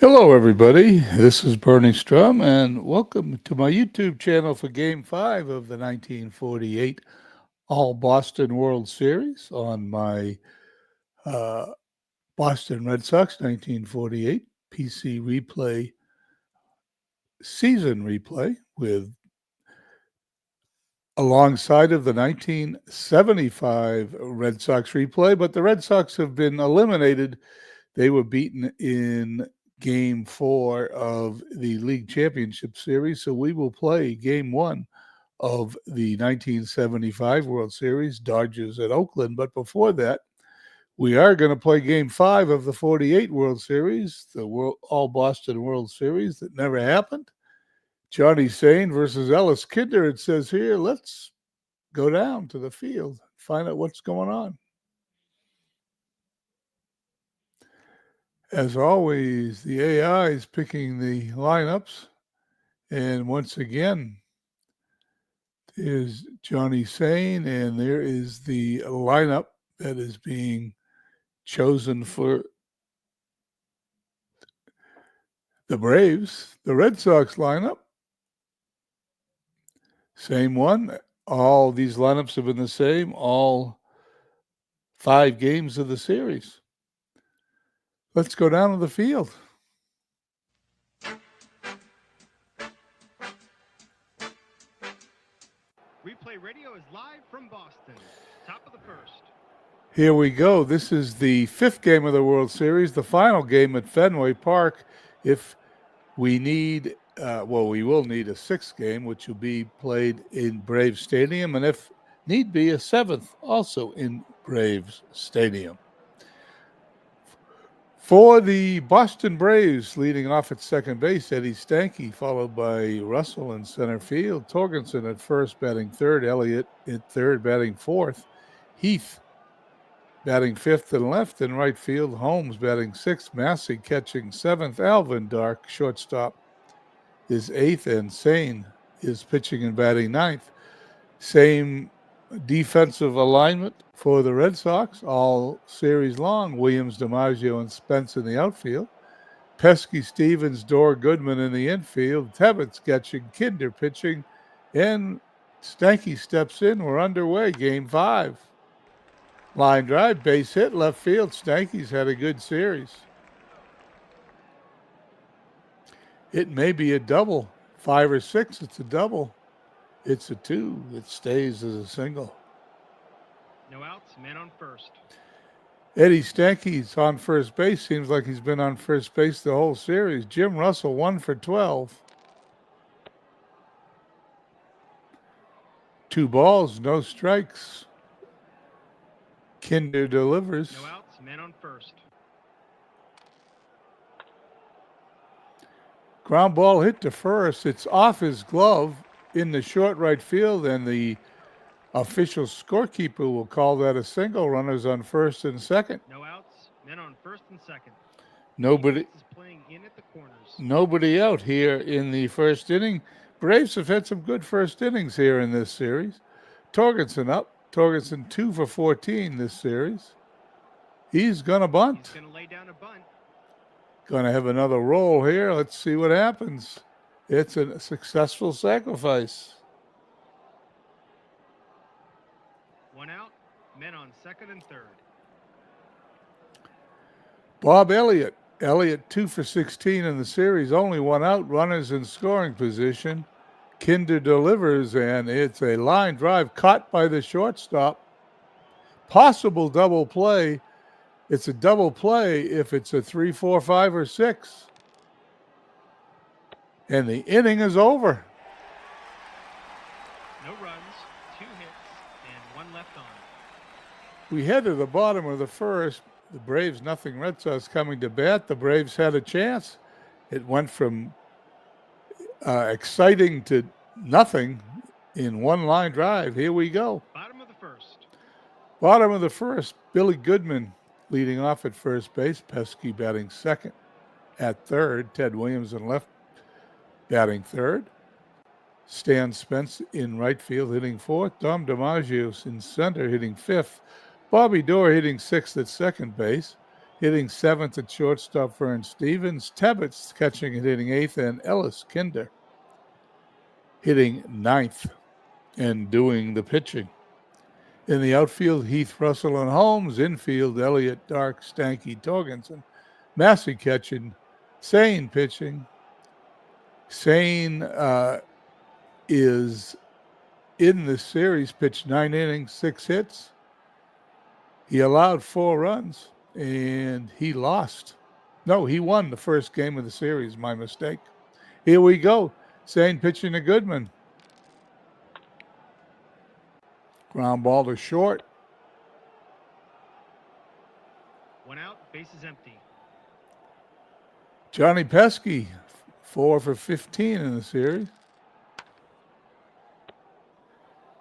Hello, everybody. This is Bernie Strum, and welcome to my YouTube channel for Game 5 of the 1948 All Boston World Series on my uh, Boston Red Sox 1948 PC replay season replay with alongside of the 1975 Red Sox replay, but the Red Sox have been eliminated. They were beaten in Game 4 of the League Championship Series, so we will play Game 1 of the 1975 World Series, Dodgers at Oakland. But before that, we are going to play Game 5 of the 48 World Series, the All Boston World Series that never happened. Johnny Sain versus Ellis Kinder, it says here. Let's go down to the field, find out what's going on. As always, the AI is picking the lineups. And once again, there's Johnny Sain, and there is the lineup that is being chosen for the Braves. The Red Sox lineup, same one. All these lineups have been the same, all 5 games of the series. Let's go down to the field. Replay Radio is live from Boston. Top of the first. Here we go. This is the 5th game of the World Series, the final game at Fenway Park. If we need, we will need a 6th game, which will be played in Braves Stadium, and if need be, a 7th also in Braves Stadium. For the Boston Braves, leading off at second base, Eddie Stanky, followed by Russell in center field, Torgenson at first, batting third, Elliott at third, batting fourth, Heath batting fifth and left, in right field, Holmes batting sixth, Massey catching seventh, Alvin Dark, shortstop, is eighth, and Sain is pitching and batting ninth. Same defensive alignment for the Red Sox all series long. Williams, DiMaggio, and Spence in the outfield. Pesky, Stevens, Dorr, Goodman in the infield. Tebbets catching, Kinder pitching, and Stanky steps in. We're underway, Game 5. Line drive, base hit, left field. Stanky's had a good series. It may be a double. 5 or 6, it's a double. It's a 2. It stays as a single. No outs, men on first. Eddie Stanky's on first base. Seems like he's been on first base the whole series. Jim Russell, 1 for 12. 2 balls, no strikes. Kinder delivers. No outs, men on first. Ground ball hit to first. It's off his glove in the short right field, and the official scorekeeper will call that a single. Runners on first and second. No outs, men on first and second. Nobody is playing in at the corners. Nobody out here in the first inning. Braves have had some good first innings here in this series. Torgenson up. Torgenson 2 for 14 this series. He's going to bunt. He's going to lay down a bunt. Going to have another roll here. Let's see what happens. It's a successful sacrifice. 1 out, men on second and third. Bob Elliott. Elliott 2 for 16 in the series. Only 1 out. Runners in scoring position. Kinder delivers, and it's a line drive caught by the shortstop. Possible double play. It's a double play if it's a 3, 4, 5, or 6. And the inning is over. No runs, 2 hits, and 1 left on. We head to the bottom of the first. The Braves, nothing. Red Sox coming to bat. The Braves had a chance. It went from exciting to nothing in 1 line drive. Here we go. Bottom of the first. Bottom of the first. Billy Goodman leading off at first base. Pesky batting second. At third, Ted Williams in left batting third. Stan Spence in right field hitting fourth. Dom DiMaggio in center hitting fifth. Bobby Doerr hitting sixth at second base. hitting 7th at shortstop, Vern Stevens. Tebbets catching and hitting 8th, and Ellis Kinder hitting 9th and doing the pitching. In the outfield, Heath, Russell, and Holmes. Infield, Elliott, Dark, Stanky, Torgensen. Massey catching, Sane pitching. Sane is in this series, pitched 9 innings, 6 hits. He allowed 4 runs, and he lost. No, he won the first game of the series, my mistake. Here we go. Sane pitching to Goodman. Ground ball to short. 1 out, bases empty. Johnny Pesky, 4 for 15 in the series.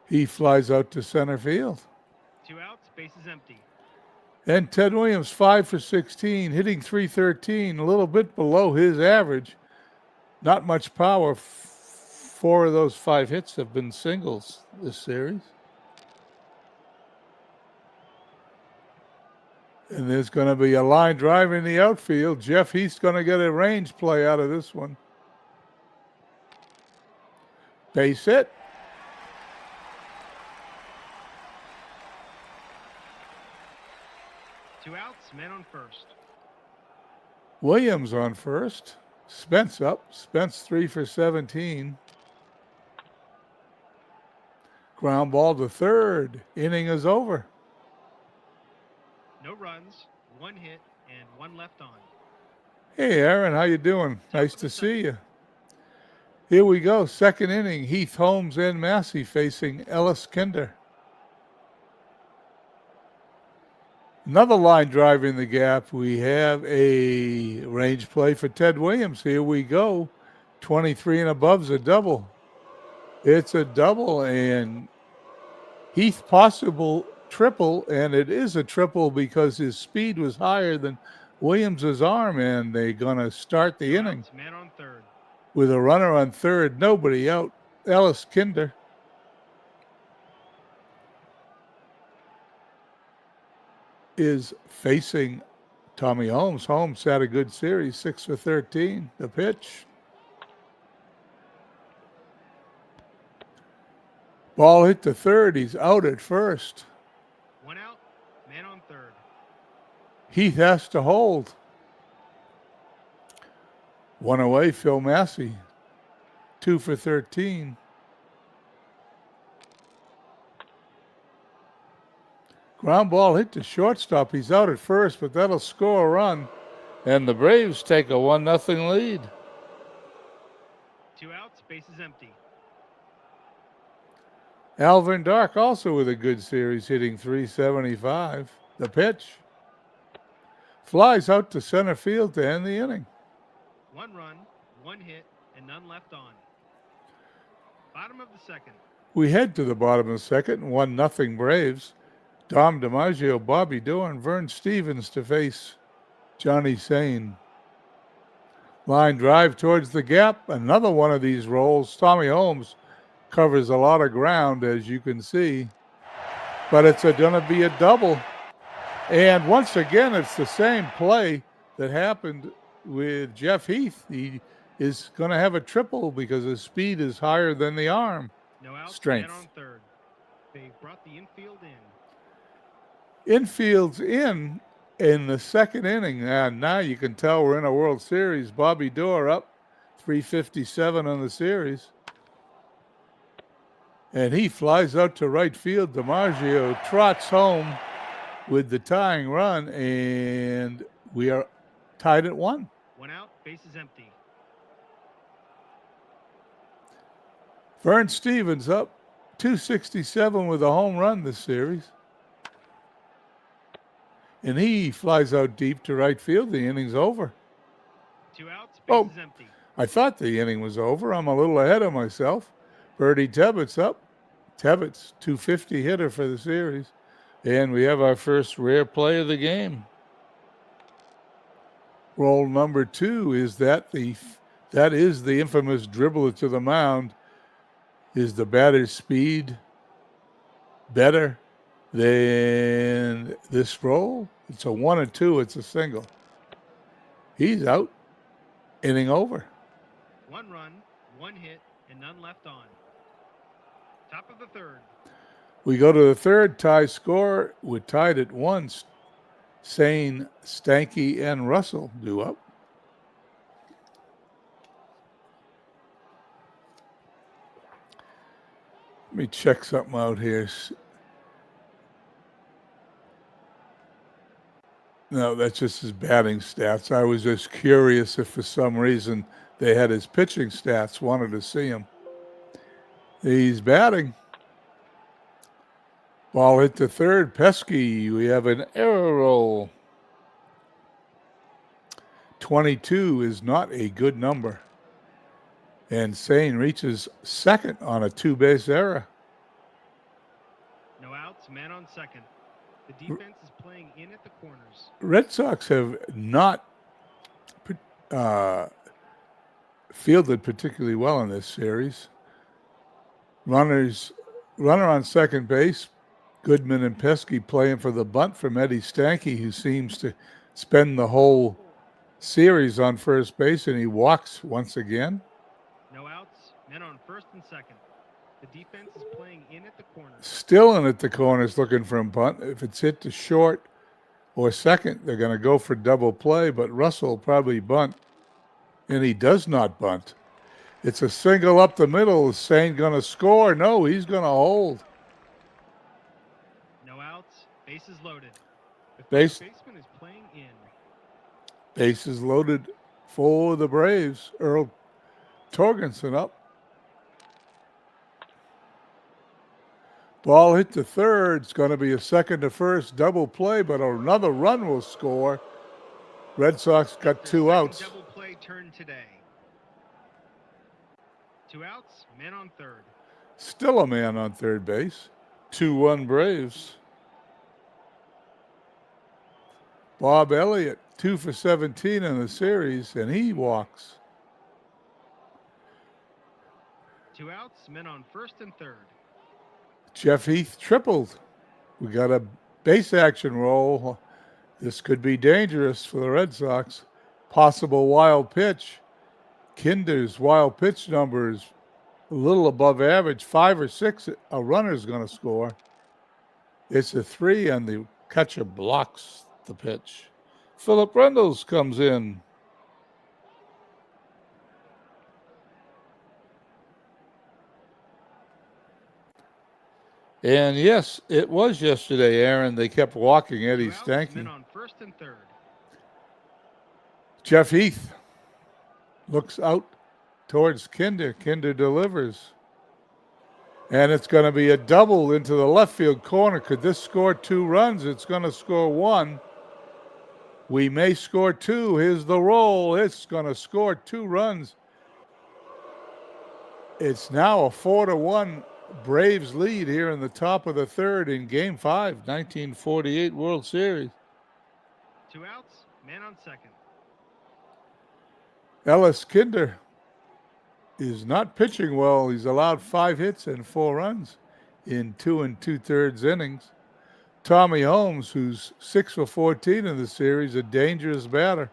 He flies out to center field. 2 outs, bases empty. And Ted Williams, 5 for 16, hitting .313, a little bit below his average. Not much power. 4 of those 5 hits have been singles this series. And there's going to be a line drive in the outfield. Jeff Heath's going to get a range play out of this one. Base hit. Two outs, men on first. Williams on first. Spence up. Spence 3 for 17. Ground ball to third. Inning is over. No runs, 1 hit, and 1 left on. Hey, Aaron, how you doing? Nice to see you. Here we go. Second inning. Heath, Holmes, and Massey facing Ellis Kinder. Another line drive in the gap. We have a range play for Ted Williams. Here we go. 23 and above's a double. It's a double, and Heath possible triple, and it is a triple because his speed was higher than Williams's arm, and they're going to start the inning Man on third. with a runner on third, nobody out. Ellis Kinder is facing Tommy Holmes. Holmes had a good series, 6 for 13. The pitch. Ball hit to third. He's out at first. 1 out, man on third. Heath has to hold. 1 away, Phil Massey. 2 for 13. Ground ball hit to shortstop. He's out at first, but that'll score a run. And the Braves take a 1-0 lead. 2 outs, bases empty. Alvin Dark also with a good series, hitting .375. The pitch. Flies out to center field to end the inning. 1 run, 1 hit, and none left on. Bottom of the second. We head to the bottom of the second, 1-0 Braves. Dom DiMaggio, Bobby Doerr, and Vern Stevens to face Johnny Sane. Line drive towards the gap. Another one of these rolls. Tommy Holmes covers a lot of ground, as you can see. But it's going to be a double. And once again, it's the same play that happened with Jeff Heath. He is going to have a triple because his speed is higher than the arm. No outs, Strength. man on third. They brought the infield in. Infield's in the second inning. And now you can tell we're in a World Series. Bobby Doerr up 357 on the series. And he flies out to right field. DiMaggio trots home with the tying run, and we are tied at 1. 1 out, bases empty. Vern Stevens up 267 with a home run this series. And he flies out deep to right field. The inning's over. 2 outs, Oh. bases empty. I thought the inning was over. I'm a little ahead of myself. Bertie Tebbets up. Tebbets, 250 hitter for the series. And we have our first rare play of the game. Roll number 2 is that is the infamous dribbler to the mound. Is the batter's speed better Then this roll, it's a 1 and 2, it's a single. He's out, inning over. 1 run, 1 hit, and none left on. Top of the third. We go to the third tie score. We're tied at 1. Sane, Stanky, and Russell due up. Let me check something out here. No, that's just his batting stats. I was just curious if for some reason they had his pitching stats, wanted to see him. He's batting. Ball hit to third. Pesky, we have an error roll. 22 is not a good number. And Sane reaches second on a 2-base error. No outs, man on second. The defense is playing in at the corners. Red Sox have not fielded particularly well in this series. Runner on second base. Goodman and Pesky playing for the bunt from Eddie Stanky, who seems to spend the whole series on first base, and he walks once again. No outs, men on first and second. The defense is playing in at the corners. Still in at the corners looking for a bunt. If it's hit to short or second, they're going to go for double play, but Russell will probably bunt, and he does not bunt. It's a single up the middle. Is Sane going to score? No, he's going to hold. No outs, bases loaded. The Base- baseman is playing in. Bases loaded for the Braves. Earl Torgensen up. Ball hit to third. It's going to be a second to first double play, but another run will score. Red Sox got Their 2 second outs. Double play turn today. 2 outs, men on third. Still a man on third base. 2-1 Braves. Bob Elliott, 2 for 17 in the series, and he walks. 2 outs, men on first and third. Jeff Heath tripled. We got a base action roll. This could be dangerous for the Red Sox. Possible wild pitch. Kinder's wild pitch number is a little above average. 5 or 6, a runner's going to score. It's a 3, and the catcher blocks the pitch. Philip Reynolds comes in. And yes, it was yesterday, Aaron. They kept walking Eddie 2 outs, Stanky. men on first and third. Jeff Heath looks out towards Kinder. Kinder delivers. And it's going to be a double into the left field corner. Could this score 2 runs? It's going to score 1. We may score 2. Here's the roll. It's going to score 2 runs. It's now a 4-1 Braves lead here in the top of the third in Game 5, 1948 World Series. 2 outs, man on second. Ellis Kinder is not pitching well. He's allowed 5 hits and 4 runs in 2 2/3 innings. Tommy Holmes, who's 6 for 14 in the series, a dangerous batter.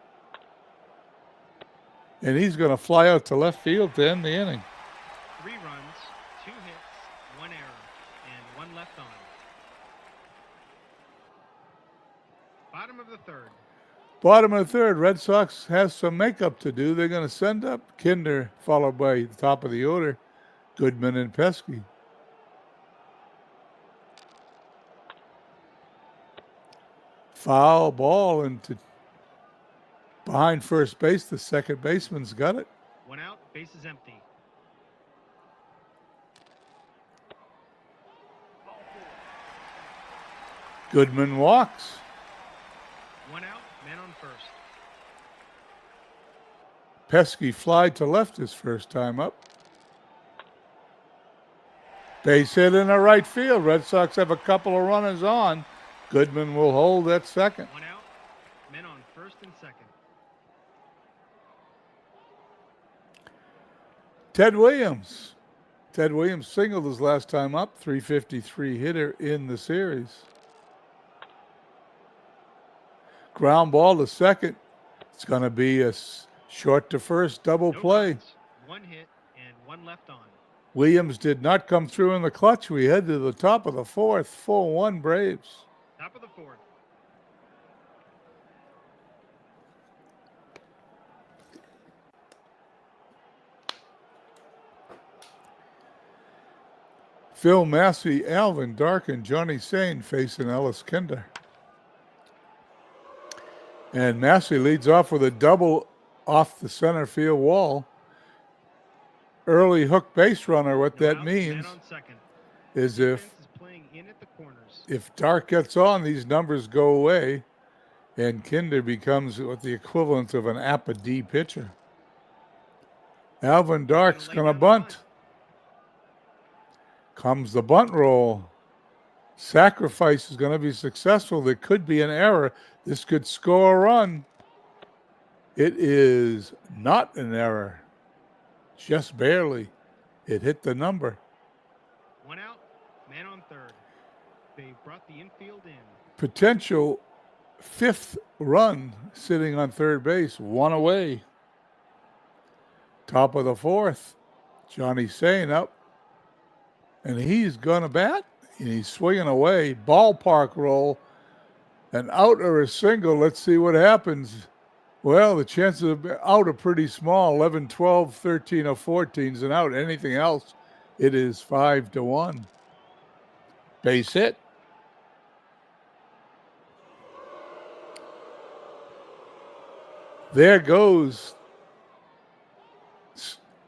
And he's going to fly out to left field to end the inning. 3 runs, 2 hits, 1 error, and 1 left on. Bottom of the third. Bottom of the third, Red Sox has some makeup to do. They're going to send up Kinder, followed by the top of the order, Goodman and Pesky. Foul ball into behind first base. The second baseman's got it. 1 out, base is empty. Goodman walks. 1 out, man on first. Pesky fly to left his first time up. Base hit in the right field. Red Sox have a couple of runners on. Goodman will hold at second. 1 out, men on first and second. Ted Williams Ted Williams singled his last time up, 353 hitter in the series. Ground ball to second. It's going to be a short to first double No play. runs, 1 hit, and 1 left on. Williams did not come through in the clutch. We head to the top of the fourth. 4-1 Braves. Top of the 4th. Phil Massey, Alvin Dark, and Johnny Sain facing Ellis Kinder. And Massey leads off with a double off the center field wall. Early hook base runner. What No that outs, means man on second. is Defense is playing in at the corners. if Dark gets on, these numbers go away, and Kinder becomes what the equivalent of an APA D pitcher. Alvin Dark's lay going to down the bunt. Comes the bunt roll. Sacrifice is going to be successful. There could be an error. This could score a run. It is not an error. Just barely. It hit the number. 1 out, man on third. They brought the infield in. Potential 5th run sitting on third base. 1 away. Top of the 4th. Johnny Sain up. And he's going to bat. And he's swinging away. Ballpark roll. An out or a single. Let's see what happens. Well, the chances of out are pretty small. 11, 12, 13, or 14 is an out. Anything else, it is 5-1. Base hit. There goes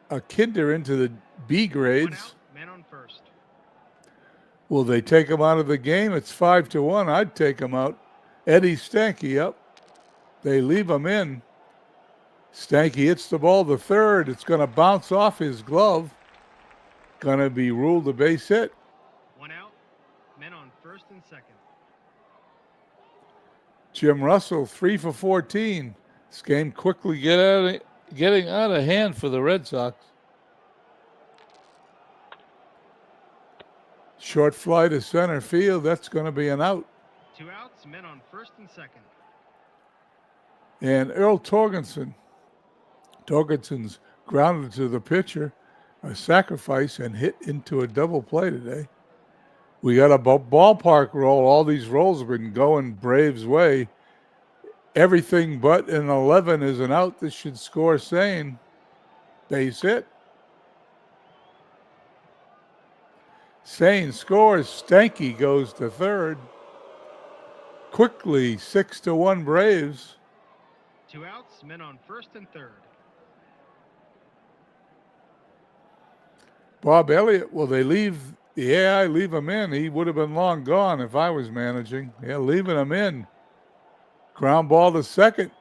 a Kinder into the B 1 grades. out, man on first. Will they take him out of the game? It's 5-1. I'd take him out. Eddie Stanky up. They leave him in. Stanky hits the ball to third. It's going to bounce off his glove. Going to be ruled a base hit. 1 out, men on first and second. Jim Russell, 3 for 14. This game quickly getting out of hand for the Red Sox. Short fly to center field. That's going to be an out. 2 outs, men on first and second. And Earl Torgenson. Torgenson's grounded to the pitcher, a sacrifice, and hit into a double play today. We got a ballpark roll. All these rolls have been going Braves' way. Everything but an 11 is an out. This should score Sain. Base hit. Sain scores. Stanky goes to third. Quickly, 6-1 Braves. 2 outs, men on first and third. Bob Elliott, will they leave the AI, leave him in? He would have been long gone if I was managing. Yeah, leaving him in. Ground ball to second.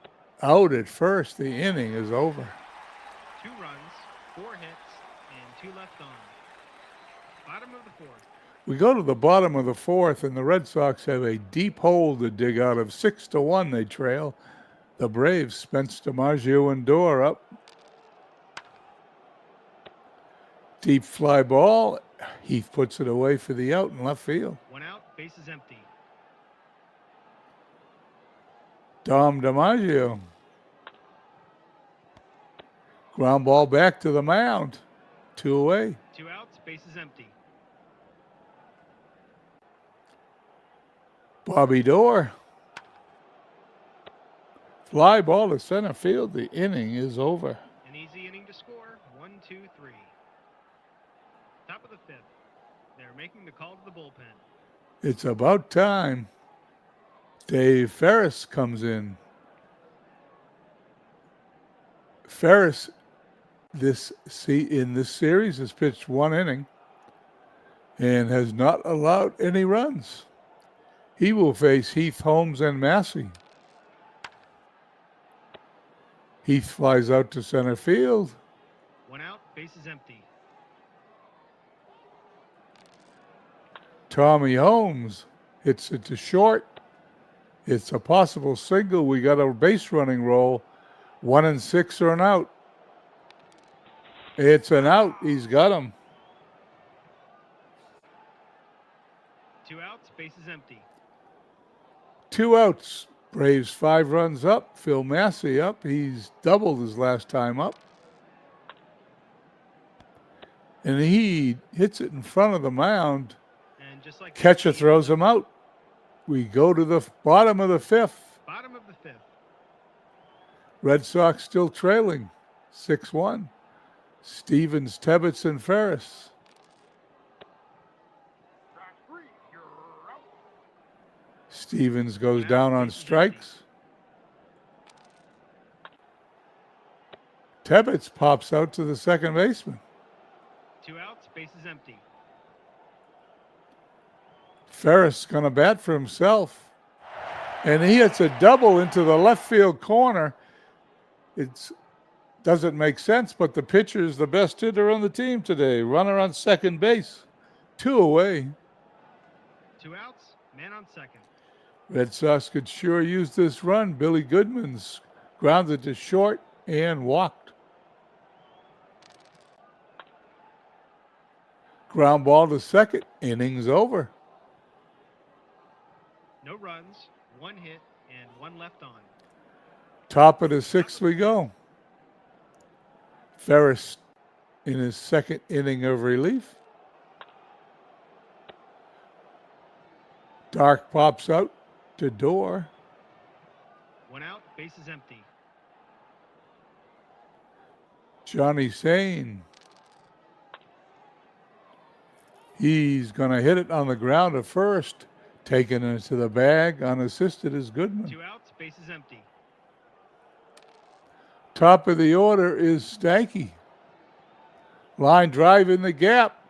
Out at first. The inning is over. 2 runs, 4 hits, and 2 left on. Bottom of the 4th. We go to the bottom of the 4th, and the Red Sox have a deep hole to dig out of. 6-1 they trail. The Braves, Spence DiMaggio and Dorr up. Deep fly ball. Heath puts it away for the out in left field. 1 out, base is empty. Dom DiMaggio. Ground ball back to the mound. 2 away. 2 outs, base is empty. Bobby Dorr. Fly ball to center field. The inning is over. An easy inning to score. 1, 2, 3. Top of the 5th. They're making the call to the bullpen. It's about time. Dave Ferris comes in. Ferris, in this series, has pitched 1 inning and has not allowed any runs. He will face Heath, Holmes, and Massey. Heath flies out to center field. 1 out, base is empty. Tommy Holmes hits it to short. It's a possible single. We got a base running roll. 1 and 6 are an out. It's an out. He's got him. base is empty. 2 outs. Braves 5 runs up. Phil Massey up. He's doubled his last time up. And he hits it in front of the mound. And just like Catcher throws him out. We go to the bottom of the 5th. Bottom of the 5th. Red Sox still trailing 6-1. Stevens, Tebbets, and Ferris. Stevens goes down on strikes. Tebbets pops out to the second baseman. 2 outs, base is empty. Ferris going to bat for himself. And he hits a double into the left field corner. It doesn't make sense, but the pitcher is the best hitter on the team today. Runner on second base. 2 away. 2 outs, man on second. Red Sox could sure use this run. Billy Goodman's grounded to short and walked. Ground ball to second. Innings over. No runs, 1 hit, and 1 left on. Top of the 6th we go. Ferris in his second inning of relief. Dark pops out to Door. 1 out, base is empty. Johnny Sane. He's going to hit it on the ground at first. Taken into the bag. Unassisted is Goodman. 2 outs, base is empty. Top of the order is Stanky. Line drive in the gap.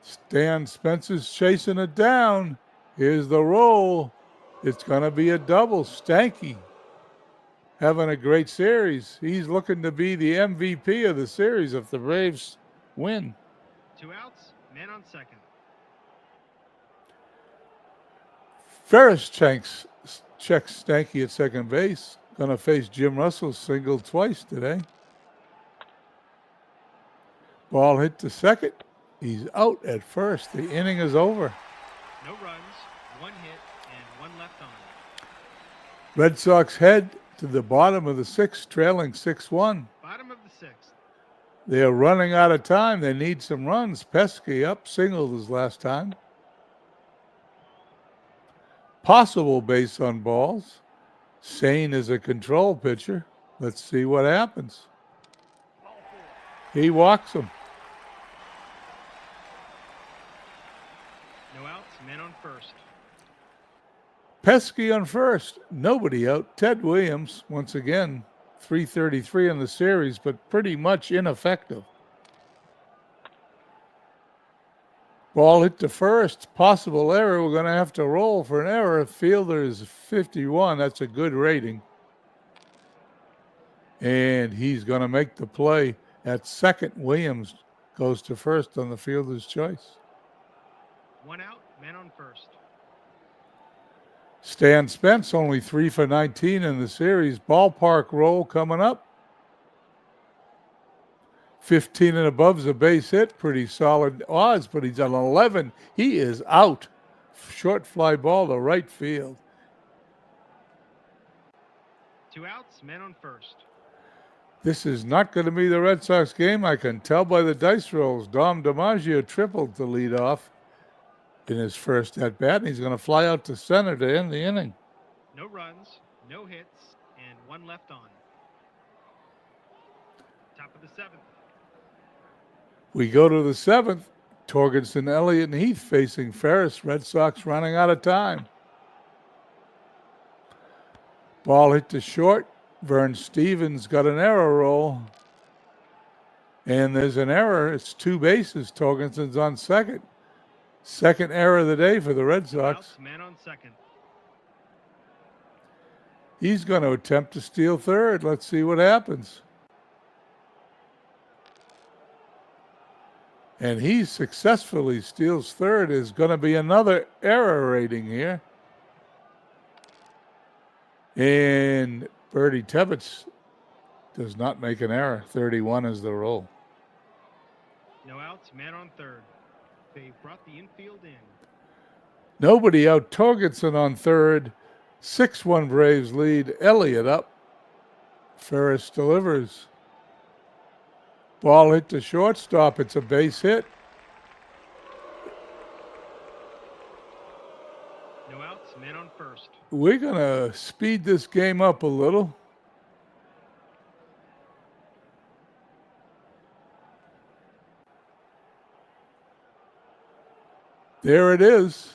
Stan Spencer's chasing it down. Here's the roll. It's going to be a double. Stanky having a great series. He's looking to be the MVP of the series if the Braves win. 2 outs, man on second. Ferris checks Stanky at second base. Going to face Jim Russell single twice today. Ball hit to second. He's out at first. The inning is over. No runs, 1 hit, and 1 left on. Red Sox head to the bottom of the 6th, trailing 6-1. Bottom of the 6th. They're running out of time. They need some runs. Pesky up, singled his last time. Possible base on balls. Sane is a control pitcher. Let's see what happens. He walks him. No outs, man on first. Pesky on first. Nobody out. Ted Williams, once again, 333 in the series, but pretty much ineffective. Ball hit to first. Possible error. We're going to have to roll for an error. Fielder is 51. That's a good rating. And he's going to make the play at second. Williams goes to first on the fielder's choice. 1 out, man on first. Stan Spence only 3 for 19 in the series. Ballpark roll coming up. 15 and above is a base hit. Pretty solid odds, but he's on 11. He is out. Short fly ball to right field. 2 outs, man on first. This is not going to be the Red Sox game. I can tell by the dice rolls. Dom DiMaggio tripled to lead off in his first at bat, and he's going to fly out to center to end the inning. No runs, no hits, and 1 left on. Top of the 7th. We go to the 7th. Torgenson, Elliott, and Heath facing Ferris. Red Sox running out of time. Ball hit to short. Vern Stevens got an error roll. And there's an error. It's 2 bases. Torgenson's on second. Second error of the day for the Red Sox. Outs, man on second. He's going to attempt to steal third. Let's see what happens. And he successfully steals third. Is going to be another error rating here. And Bertie Tebbets does not make an error. 31 is the roll. No outs, man on third. They brought the infield in. Nobody out. Torgenson on third. 6-1 Braves lead. Elliott up. Ferris delivers. Ball hit to shortstop. It's a base hit. No outs, men on first. We're going to speed this game up a little. There it is.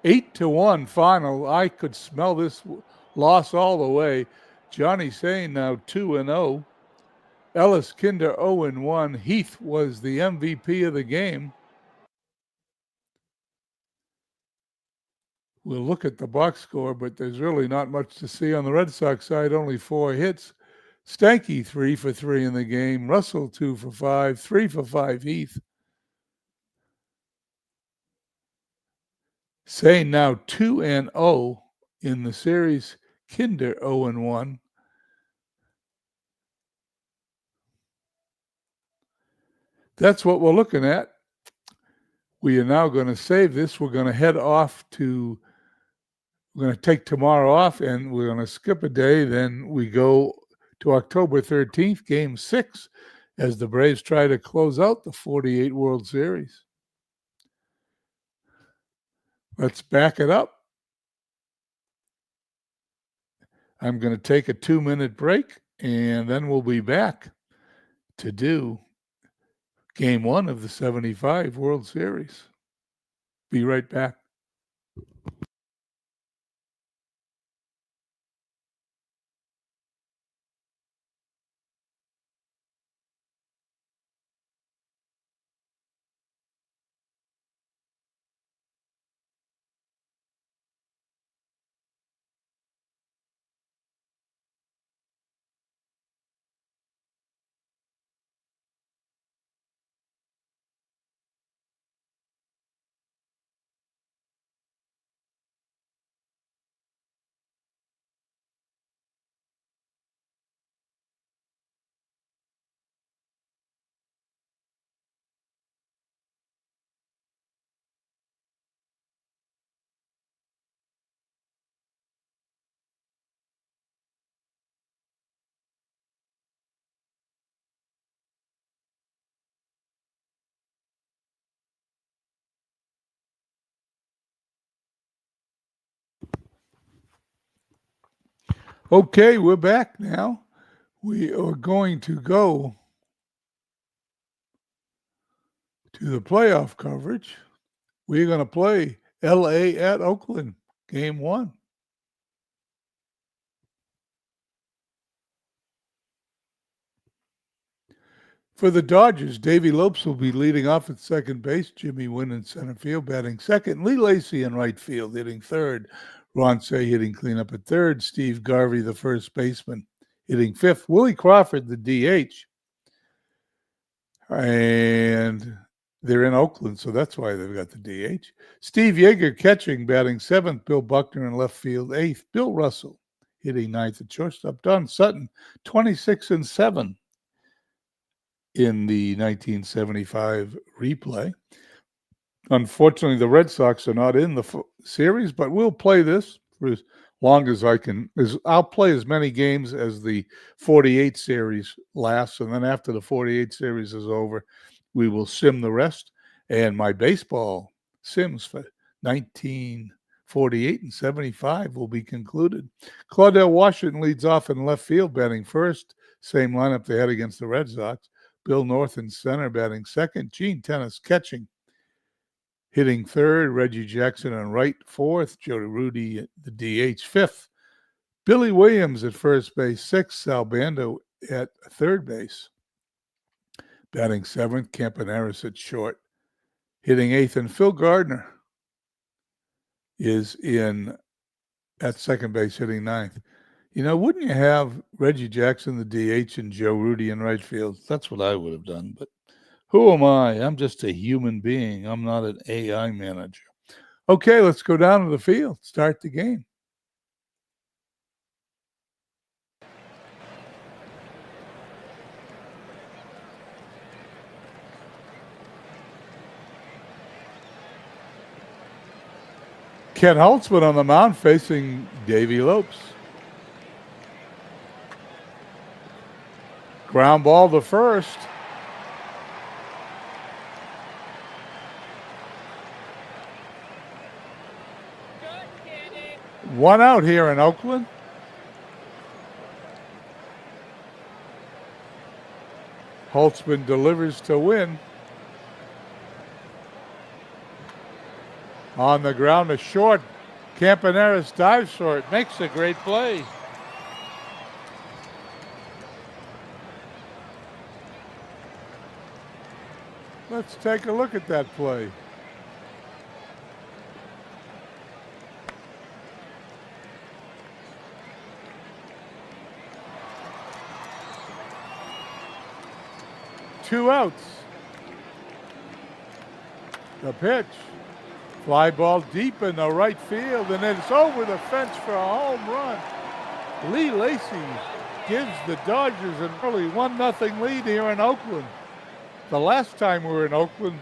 8-1 final. I could smell this loss all the way. Johnny Sain now 2-0. Ellis Kinder 0-1. Heath was the MVP of the game. We'll look at the box score, but there's really not much to see on the Red Sox side. Only 4 hits. Stanky 3 for 3 in the game. Russell 2 for 5. 3 for 5 Heath. Sain now 2-0 in the series. Kinder 0-1. That's what we're looking at. We are now going to save this. We're going to head off to, we're going to take tomorrow off and we're going to skip a day. Then we go to October 13th, game 6, as the Braves try to close out the 48 World Series. Let's back it up. I'm going to take a 2-minute break and then we'll be back to do game 1 of the 75 World Series. Be right back. Okay, we're back now. We are going to go to the playoff coverage. We're going to play LA at Oakland, game 1. For the Dodgers, Davey Lopes will be leading off at second base. Jimmy Wynn in center field, batting second. Lee Lacy in right field, hitting third. Ron Cey hitting cleanup at third. Steve Garvey, the first baseman, hitting fifth. Willie Crawford, the DH. And they're in Oakland, so that's why they've got the DH. Steve Yeager catching, batting seventh. Bill Buckner in left field, eighth. Bill Russell hitting ninth at shortstop. Don Sutton, 26-7 in the 1975 replay. Unfortunately, the Red Sox are not in the series, but we'll play this for as long as I can. I'll play as many games as the 48 series lasts, and then after the 48 series is over, we will sim the rest. And my baseball sims for 1948 and 75 will be concluded. Claudell Washington leads off in left field, batting first. Same lineup they had against the Red Sox. Bill North in center, batting second. Gene Tennis catching, hitting third. Reggie Jackson on right, fourth. Jody Rudy, the DH, fifth. Billy Williams at first base, sixth. Sal Bando at third base, batting seventh. Campaneris at short, hitting eighth. And Phil Gardner is in at second base, hitting ninth. You know, wouldn't you have Reggie Jackson, the DH, and Joe Rudy in right field? That's what I would have done. But who am I? I'm just a human being. I'm not an AI manager. Okay, let's go down to the field. Start the game. Ken Holtzman on the mound facing Davey Lopes. Ground ball to first. One out here in Oakland. Holtzman delivers to win. On the ground, a short. Campaneris dives short, makes a great play. Let's take a look at that play. Two outs. The pitch. Fly ball deep in the right field, and it's over the fence for a home run. Lee Lacy gives the Dodgers an early 1-0 lead here in Oakland. The last time we were in Oakland,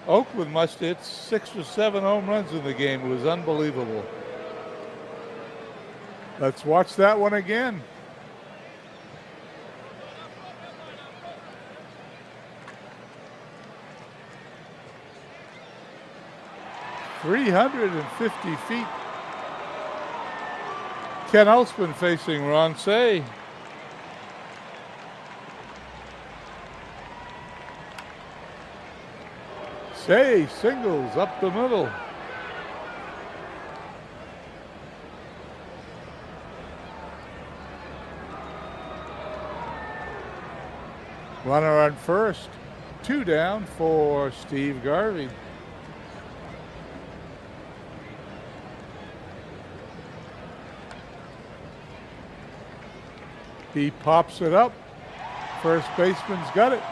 Oakland must have hit 6 or 7 home runs in the game. It was unbelievable. Let's watch that one again. .350 feet. Ken Holtzman facing Ron Cey. Cey singles up the middle. Runner on first. 2 down for Steve Garvey. He pops it up. First baseman's got it.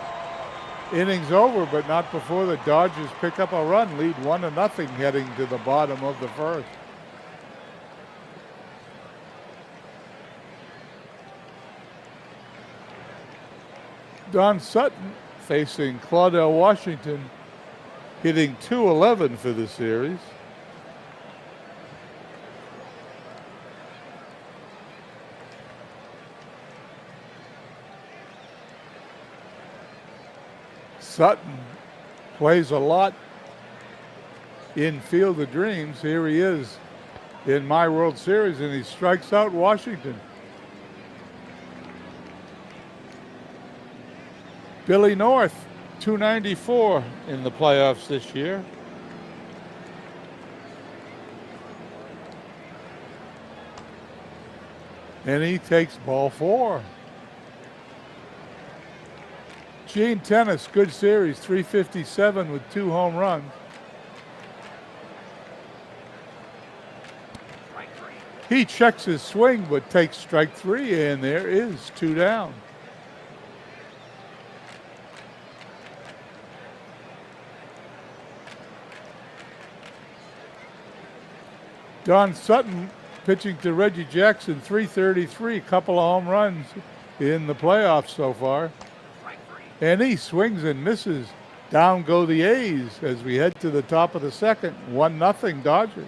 Inning's over, but not before the Dodgers pick up a run. Lead 1-0 heading to the bottom of the first. Don Sutton facing Claudell Washington, hitting .211 for the series. Sutton plays a lot in Field of Dreams. Here he is in My World Series, and he strikes out Washington. Billy North, .294 in the playoffs this year. And he takes ball 4. Gene Tennis, good series, .357 with 2 home runs. He checks his swing, but takes strike 3, and there is 2 down. Don Sutton pitching to Reggie Jackson, .333, couple of home runs in the playoffs so far. And he swings and misses. Down go the A's as we head to the top of the second. 1-0 Dodgers.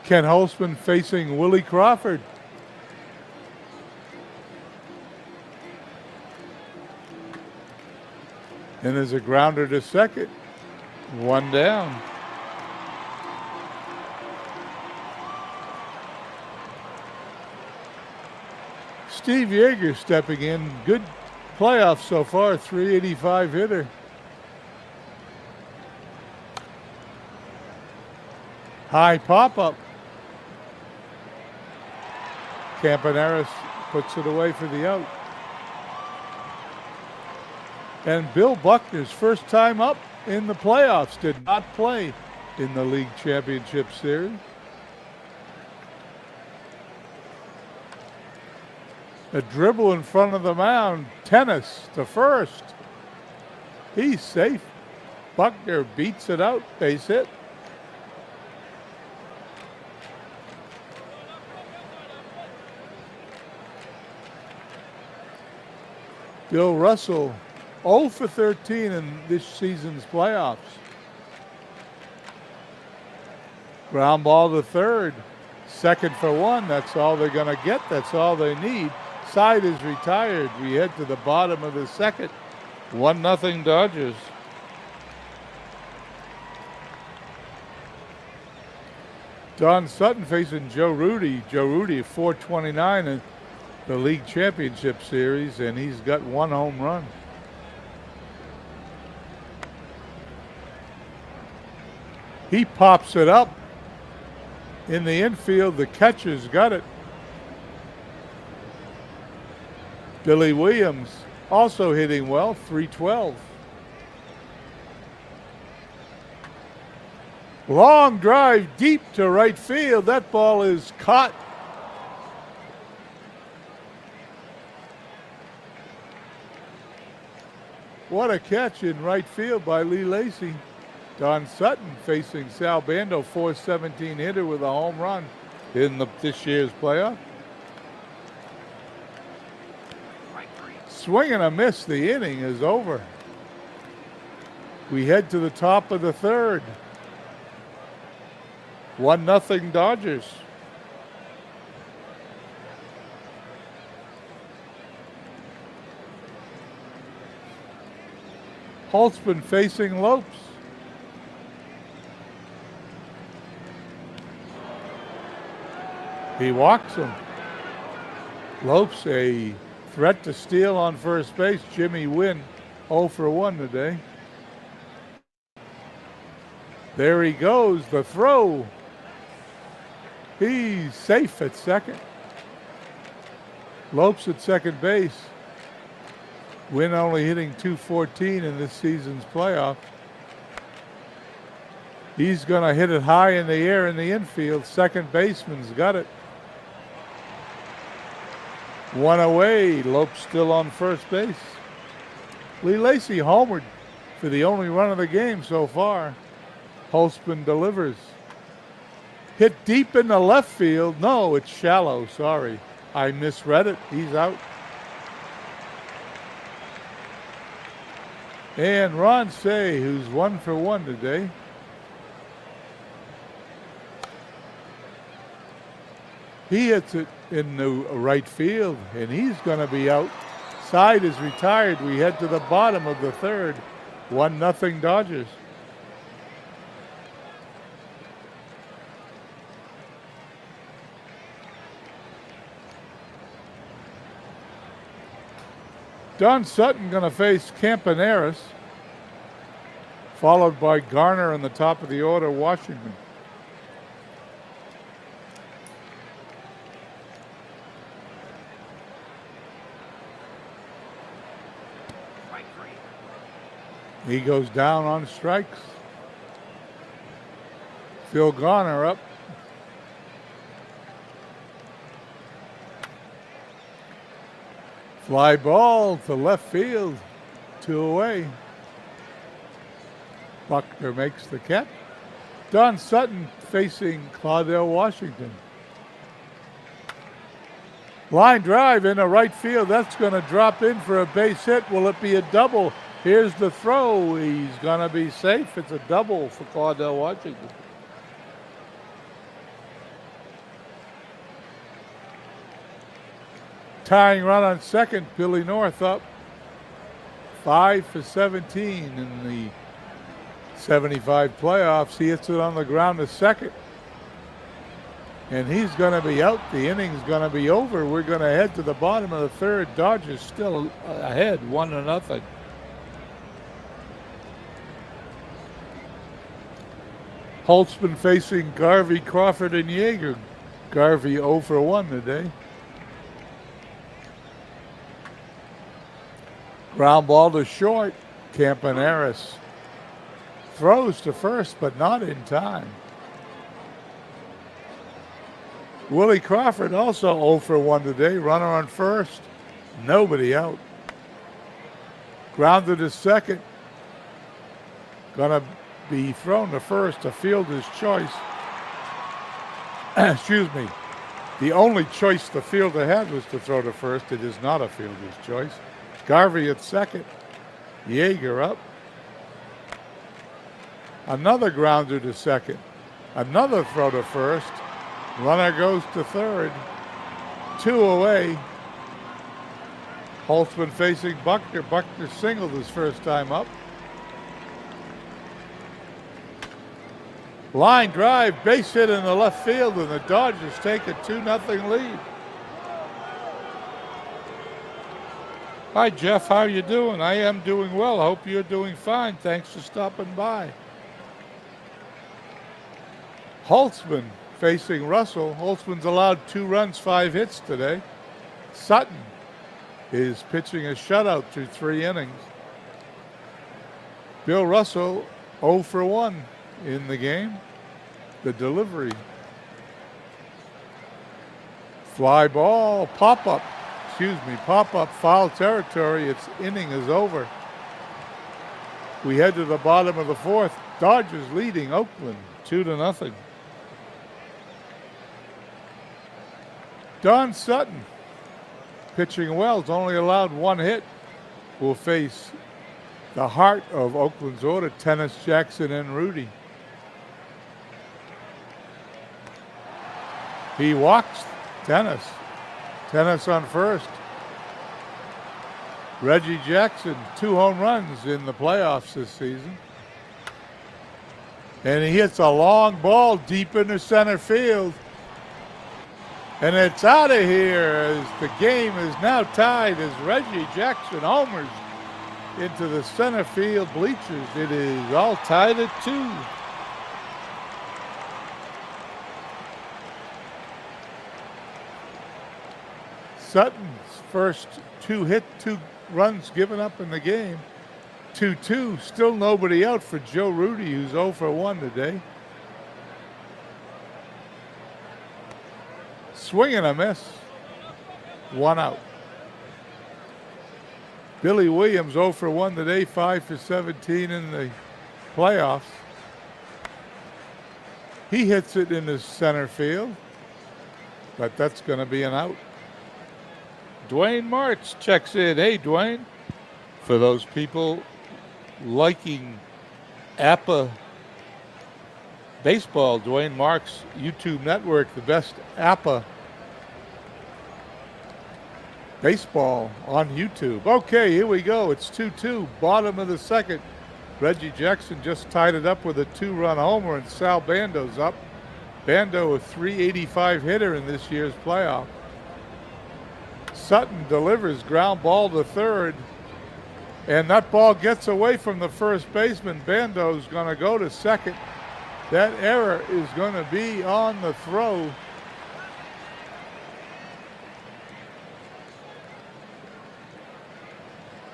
Ken Holtzman facing Willie Crawford. And there's a grounder to second. 1 down. Steve Yeager stepping in. Good playoffs so far, .385 hitter. High pop-up. Campaneris puts it away for the out. And Bill Buckner's first time up in the playoffs, did not play in the league championship series. A dribble in front of the mound. Tennis to first. He's safe. Buckner beats it out. Base hit. Bill Russell 0 for 13 in this season's playoffs. Ground ball to third. Second for one. That's all they're going to get. That's all they need. Side is retired. We head to the bottom of the second. 1-0 Dodgers. Don Sutton facing Joe Rudy. Joe Rudy, 429 in the league championship series, and he's got 1 home run. He pops it up in the infield. The catcher's got it. Billy Williams also hitting well, 312. Long drive deep to right field. That ball is caught. What a catch in right field by Lee Lacy. Don Sutton facing Sal Bando, 417 hitter with a home run in this year's playoff. Swing and a miss. The inning is over. We head to the top of the third. 1-0 Dodgers. Holtzman facing Lopes. He walks him. Lopes a threat to steal on first base. Jimmy Wynn 0 for 1 today. There he goes, the throw. He's safe at second. Lopes at second base. Wynn only hitting .214 in this season's playoff. He's going to hit it high in the air in the infield. Second baseman's got it. 1 away. Lopes still on first base. Lee Lacy homered for the only run of the game so far. Holtzman delivers. Hit deep in the left field. No, it's shallow. Sorry. I misread it. He's out. And Ron Cey, who's 1 for 1 today. He hits it in the right field, and he's going to be out. Side is retired. We head to the bottom of the third. 1-0 Dodgers. Don Sutton going to face Campaneris, followed by Garner on the top of the order, Washington. He goes down on strikes. Phil Garner up. Fly ball to left field, 2 away. Buckner makes the catch. Don Sutton facing Claudell Washington. Line drive into right field. That's going to drop in for a base hit. Will it be a double? Here's the throw. He's going to be safe. It's a double for Claudell Washington. Tying run on second, Billy North up 5 for 17 in the 75 playoffs. He hits it on the ground to second. And he's going to be out. The inning's going to be over. We're going to head to the bottom of the third. Dodgers still ahead, 1-0. Holtzman facing Garvey, Crawford, and Yeager. Garvey 0 for 1 today. Ground ball to short. Campaneris throws to first, but not in time. Willie Crawford also 0 for 1 today. Runner on first. Nobody out. Grounded to second. Gonna be thrown to first. A fielder's choice. Excuse me. The only choice the fielder had was to throw to first. It is not a fielder's choice. Garvey at second. Yeager up. Another grounder to second. Another throw to first. Runner goes to third. 2 away. Holtzman facing Buckner. Buckner singled his first time up. Line drive, base hit in the left field, and the Dodgers take a 2-0 lead. Hi, Jeff. How you doing? I am doing well. I hope you're doing fine. Thanks for stopping by. Holtzman facing Russell. Holtzman's allowed 2 runs, 5 hits today. Sutton is pitching a shutout through 3 innings. Bill Russell 0 for 1 in the game. The delivery. Fly ball, pop-up, foul territory. Its inning is over. We head to the bottom of the 4th. Dodgers leading Oakland 2-0. Don Sutton pitching well. He's only allowed 1 hit. Will face the heart of Oakland's order, Tennis, Jackson, and Rudy. He walks Tennis. Tennis on first. Reggie Jackson, 2 home runs in the playoffs this season. And he hits a long ball deep into center field. And it's out of here as the game is now tied as Reggie Jackson homers into the center field bleachers. It is all tied at 2. Sutton's first 2 runs given up in the game. 2-2, still nobody out for Joe Rudy, who's 0 for 1 today. Swing and a miss. 1 out. Billy Williams 0 for 1 today, 5 for 17 in the playoffs. He hits it in the center field, but that's going to be an out. Dwayne Martz checks in. Hey, Dwayne. For those people liking APA baseball, Dwayne Martz YouTube network, the best APA baseball on YouTube. Okay, here we go. It's 2-2, bottom of the 2nd. Reggie Jackson just tied it up with a 2-run homer, and Sal Bando's up. Bando, a .385 hitter in this year's playoff. Sutton delivers ground ball to third, and that ball gets away from the first baseman. Bando's going to go to second. That error is going to be on the throw.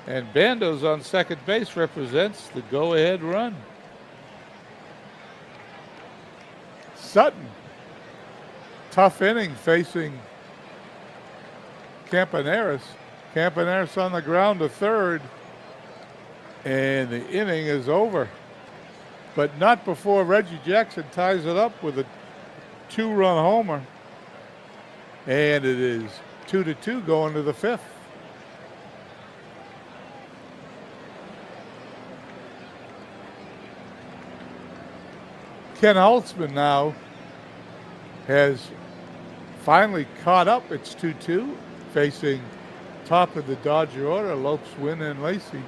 And Bando's on second base, represents the go-ahead run. Sutton, tough inning facing Campaneris. Campaneris on the ground to third, and the inning is over. But not before Reggie Jackson ties it up with a 2-run homer. And it is 2-2 going to the 5th. Ken Holtzman now has finally caught up. It's 2-2, facing top of the Dodger order, Lopes, Wynn, and Lacey.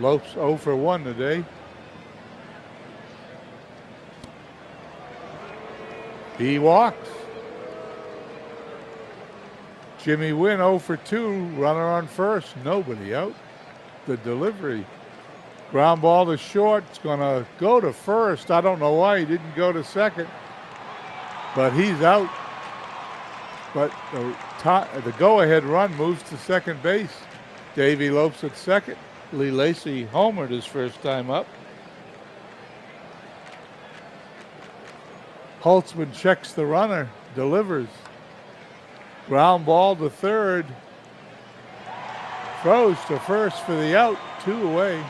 Lopes 0 for 1 today. He walks. Jimmy Wynn 0 for 2, runner on first, nobody out. The delivery. Ground ball to short. It's going to go to first. I don't know why he didn't go to second, but he's out. But the go-ahead run moves to second base. Davey Lopes at second. Lee Lacy homered his first time up. Holtzman checks the runner, delivers. Ground ball to third. Throws to first for the out, 2 away.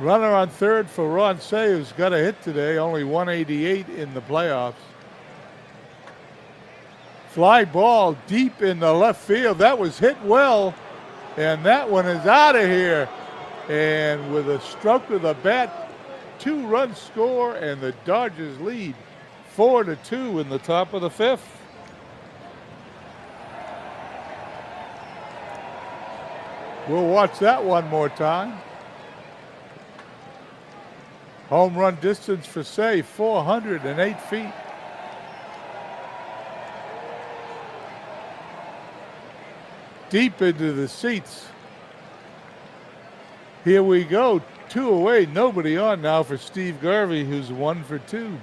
Runner on third for Ron Say, who's got a hit today, only 188 in the playoffs. Fly ball deep in the left field. That was hit well, and that one is out of here. And with a stroke of the bat, 2-run score, and the Dodgers lead 4-2 in the top of the 5th. We'll watch that one more time. Home run distance for Cey, 408 feet. Deep into the seats. Here we go, 2 away, nobody on now for Steve Garvey, who's 1 for 2.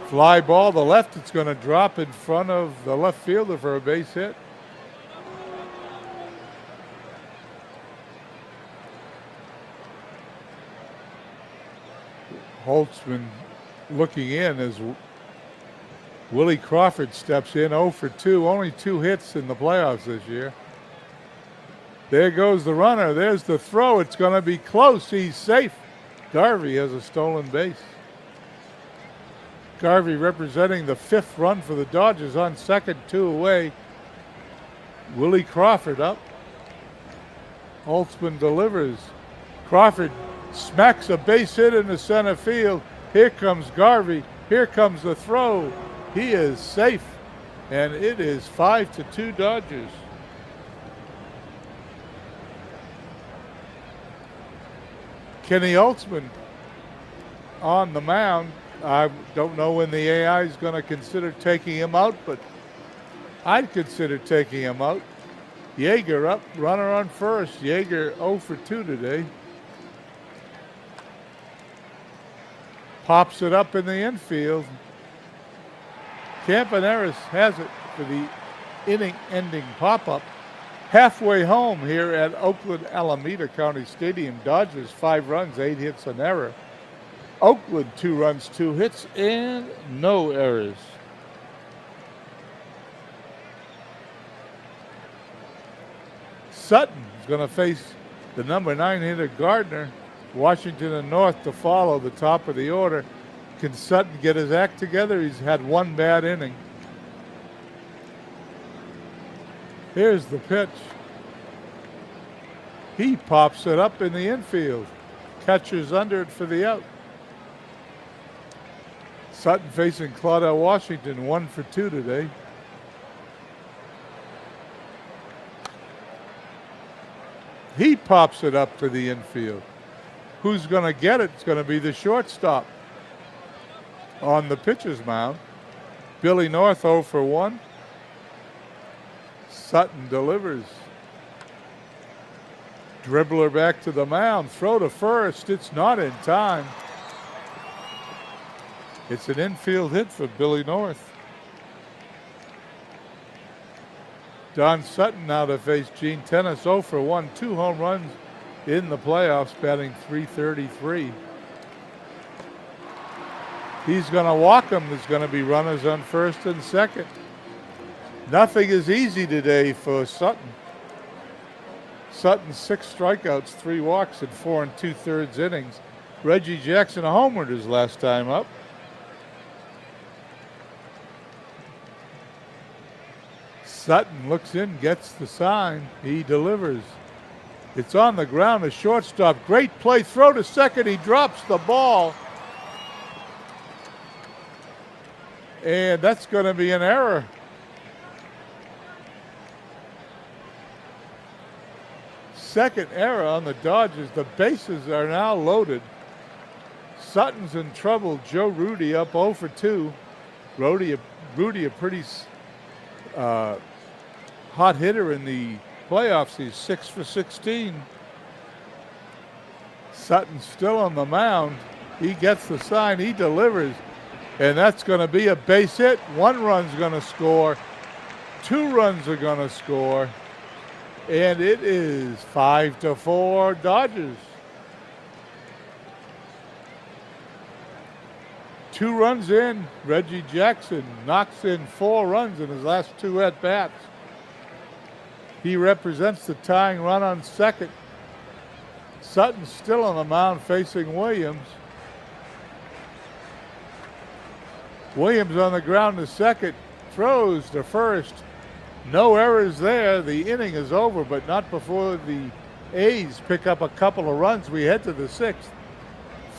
Fly ball to left, it's going to drop in front of the left fielder for a base hit. Holtzman looking in as Willie Crawford steps in, 0 for 2, only 2 hits in the playoffs this year. There goes the runner, there's the throw, it's going to be close, he's safe. Garvey has a stolen base. Garvey representing the 5th run for the Dodgers on second, 2 away. Willie Crawford up. Holtzman delivers. Crawford smacks a base hit into center field. Here comes Garvey. Here comes the throw. He is safe. And it is 5-2 Dodgers. Kenny Holtzman on the mound. I don't know when the AI is going to consider taking him out, but I'd consider taking him out. Yeager up, runner on first. Yeager 0 for 2 today. Pops it up in the infield. Campaneris has it for the inning-ending pop-up. Halfway home here at Oakland Alameda County Stadium. Dodgers 5 runs, 8 hits, an error. Oakland 2 runs, 2 hits, and no errors. Sutton is going to face the number 9 hitter Gardner. Washington and North to follow the top of the order. Can Sutton get his act together? He's had 1 bad inning. Here's the pitch. He pops it up in the infield. Catcher's under it for the out. Sutton facing Claudell Washington, 1 for 2 today. He pops it up to the infield. Who's going to get it? It's going to be the shortstop on the pitcher's mound. Billy North 0 for 1. Sutton delivers. Dribbler back to the mound. Throw to first. It's not in time. It's an infield hit for Billy North. Don Sutton now to face Gene Tennis, 0 for 1, 2 home runs in the playoffs, batting .333. He's going to walk him. There's going to be runners on first and second. Nothing is easy today for Sutton. Sutton 6 strikeouts, 3 walks in 4 2/3 innings. Reggie Jackson a homered his last time up. Sutton looks in, gets the sign. He delivers. It's on the ground, a shortstop. Great play, throw to second. He drops the ball. And that's going to be an error. Second error on the Dodgers. The bases are now loaded. Sutton's in trouble. Joe Rudi up 0 for 2. Rudi a pretty hot hitter in the playoffs. He's 6 for 16. Sutton's still on the mound. He gets the sign. He delivers. And that's going to be a base hit. 1 run's going to score. 2 runs are going to score. And it is 5-4 Dodgers. 2 runs in. Reggie Jackson knocks in 4 runs in his last 2 at-bats. He represents the tying run on second. Sutton's still on the mound facing Williams. Williams on the ground to second. Throws to first. No errors there. The inning is over, but not before the A's pick up a couple of runs. We head to the sixth.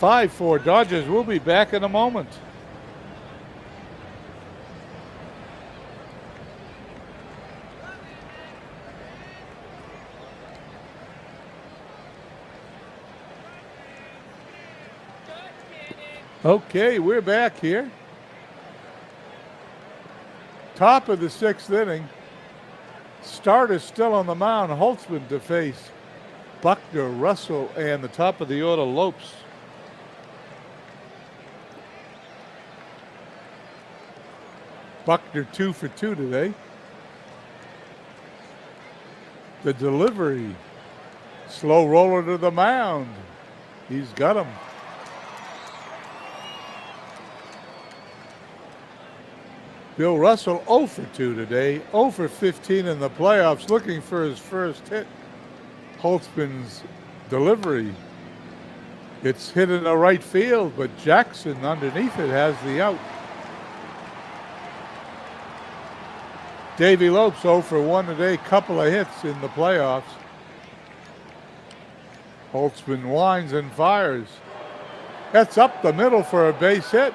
5-4 Dodgers. We'll be back in a moment. Okay, we're back here. Top of the sixth inning. Starter still on the mound. Holtzman to face Buckner, Russell, and the top of the order, Lopes. Buckner 2 for 2 today. The delivery. Slow roller to the mound. He's got him. Bill Russell 0 for 2 today, 0 for 15 in the playoffs, looking for his first hit. Holtzman's delivery. It's hit in the right field, but Jackson underneath it has the out. Davey Lopes 0 for 1 today, couple of hits in the playoffs. Holtzman winds and fires. That's up the middle for a base hit.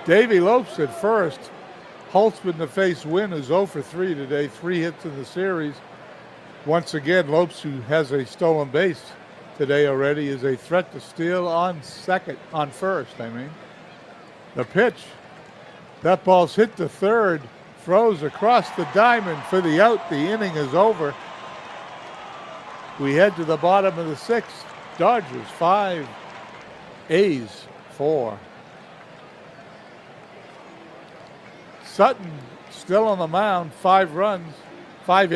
Davey Lopes at first. Holtzman to face Wynn is 0 for 3 today, 3 hits in the series. Once again, Lopes, who has a stolen base today already, is a threat to steal on first. The pitch. That ball's hit to third, throws across the diamond for the out. The inning is over. We head to the bottom of the sixth. Dodgers 5, A's 4. Sutton still on the mound, 5 innings, 5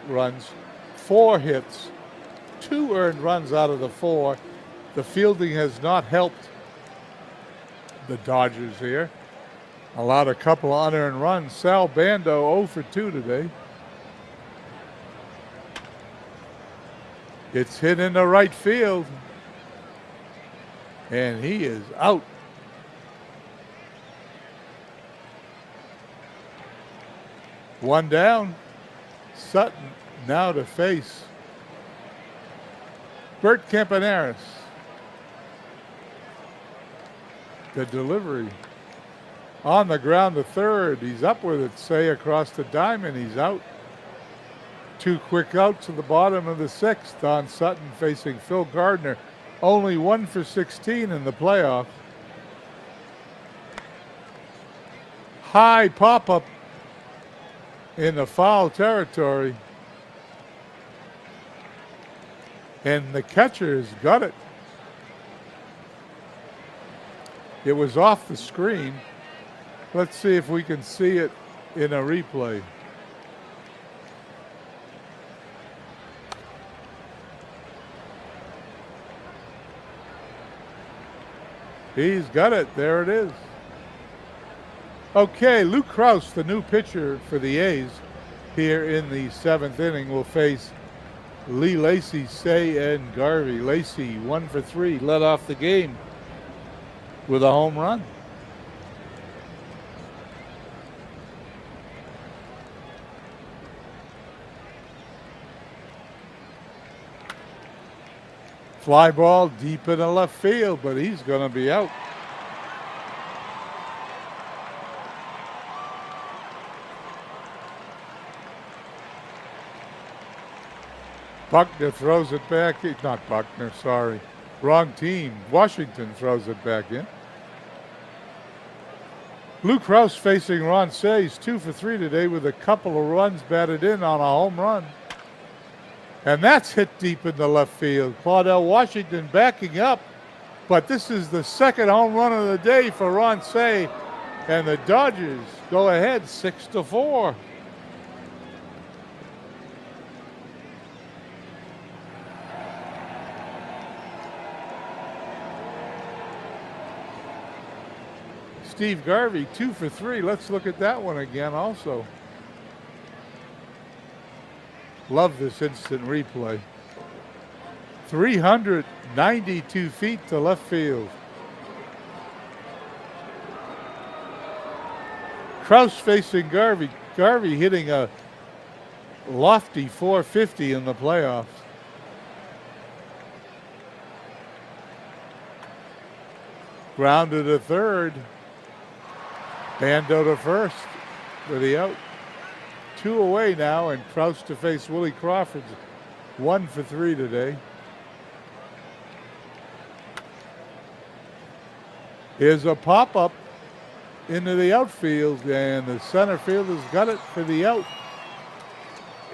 runs, 4 hits, 2 earned runs out of the 4. The fielding has not helped the Dodgers here. Allowed a couple of unearned runs. Sal Bando 0 for 2 today. It's hit into right field. And he is out. One down. Sutton now to face Bert Campaneris. The delivery on the ground to third. He's up with it, say, across the diamond. He's out. 2 quick outs to the bottom of the sixth on Sutton facing Phil Gardner. Only 1 for 16 in the playoffs. High pop-up in the foul territory. And the catcher's got it. It was off the screen. Let's see if we can see it in a replay. He's got it. There it is. Okay, Luke Krause, the new pitcher for the A's, here in the 7th inning, will face Lee Lacy, Say, and Garvey. Lacy 1 for 3, led off the game with a home run. Fly ball deep in the left field, but he's going to be out. Buckner throws it back. Not Buckner, sorry. Wrong team. Washington throws it back in. Luke Krause facing Ron Cey. He's 2 for 3 today with a couple of runs batted in on a home run. And that's hit deep in the left field. Claudell Washington backing up. But this is the second home run of the day for Ron Cey. And the Dodgers go ahead 6-4. Steve Garvey 2 for 3. Let's look at that one again also. Love this instant replay. 392 feet to left field. Kraus facing Garvey. Garvey hitting a lofty 450 in the playoffs. Grounded to third. Bando to first for the out. 2 away now, and Kraus to face Willie Crawford. 1 for 3 today. Here's a pop-up into the outfield, and the center fielder's got it for the out.